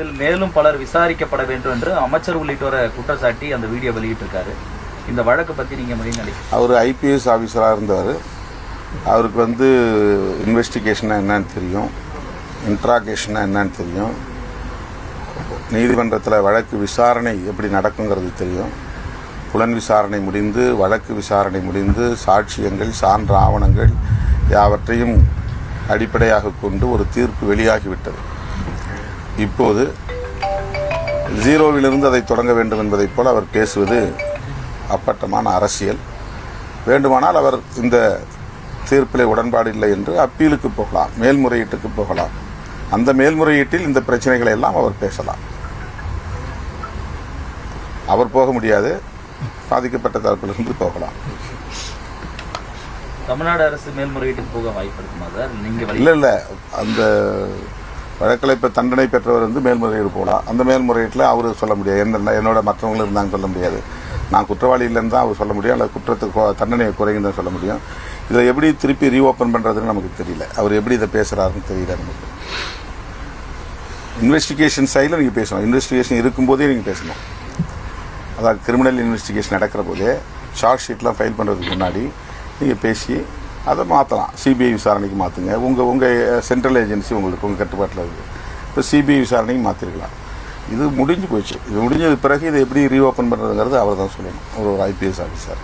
மேலும் பலர் விசாரிக்கப்பட வேண்டும் என்று அமைச்சர் உள்ளிட்டோரை குற்றச்சாட்டி அந்த வீடியோ வெளியிட்டிருக்காரு. இந்த வழக்கு பற்றி நீங்கள் நினைக்கிறீங்க? அவர் ஐபிஎஸ் ஆஃபீஸராக இருந்தவர். அவருக்கு இன்வெஸ்டிகேஷனா என்னன்னு தெரியும், இன்ட்ராகேஷனா என்னன்னு தெரியும், நீதிமன்றத்தில் வழக்கு விசாரணை எப்படி நடக்குங்கிறது தெரியும். புலன் விசாரணை முடிந்து, வழக்கு விசாரணை முடிந்து, சாட்சியங்கள், சான்று ஆவணங்கள் யாவற்றையும் அடிப்படையாக கொண்டு ஒரு தீர்ப்பு வெளியாகிவிட்டது. இப்போது ஜீரோவிலிருந்து அதை தொடங்க வேண்டும் என்பதைப் போல் அவர் பேசுவது அப்பட்டமான அரசியல். வேண்டுமானால் அவர் இந்த தீர்ப்பிலே உடன்பாடு இல்லை என்று அப்பீலுக்கு போகலாம், மேல்முறையீட்டுக்கு போகலாம். அந்த மேல்முறையீட்டில் இந்த பிரச்சனைகளை எல்லாம் அவர் பேசலாம். அவர் போக முடியாது, பாதிக்கப்பட்ட தரப்பிலிருந்து போகலாம். தமிழ்நாடு அரசு மேல்முறையீட்டுக்கு போக வாய்ப்பு இருக்குமா சார்? நீங்கள் இல்லை அந்த வழக்கில் இப்போ தண்டனை பெற்றவர் மேல்முறையீடு போகலாம். அந்த மேல்முறையீட்டில் அவர் சொல்ல முடியாது, என்னோட மற்றவங்களும் இருந்தாங்க சொல்ல முடியாது. நான் குற்றவாளி இல்லைன்னு தான் அவர் சொல்ல முடியும், அல்லது குற்றத்துக்கு தண்டனையை குறைங்கன்னு தான் சொல்ல முடியும். இதை எப்படி திருப்பி ரீஓப்பன் பண்ணுறதுன்னு நமக்கு தெரியல. அவர் எப்படி இதை பேசுகிறாருன்னு தெரியல நமக்கு. இன்வெஸ்டிகேஷன் சைடில் நீங்கள் பேசணும், இன்வெஸ்டிகேஷன் இருக்கும்போதே நீங்கள் பேசணும். அதாவது கிரிமினல் இன்வெஸ்டிகேஷன் நடக்கிற போதே ஷார்ட் ஷீட்லாம் ஃபைல் பண்ணுறதுக்கு முன்னாடி நீங்கள் பேசி அதை மாற்றலாம். சிபிஐ விசாரணைக்கு மாற்றுங்க. உங்கள் சென்ட்ரல் ஏஜென்சி உங்களுக்கு உங்கள் கட்டுப்பாட்டில் இருக்குது. இப்போ சிபிஐ விசாரணைக்கு மாற்றிருக்கலாம். இது முடிஞ்சு போயிடுச்சு. இது முடிஞ்சது பிறகு இதை எப்படி ரீஓப்பன் பண்ணுறதுங்கிறது அவர் தான் சொல்லணும், ஒரு ஐபிஎஸ் ஆஃபீஸர்.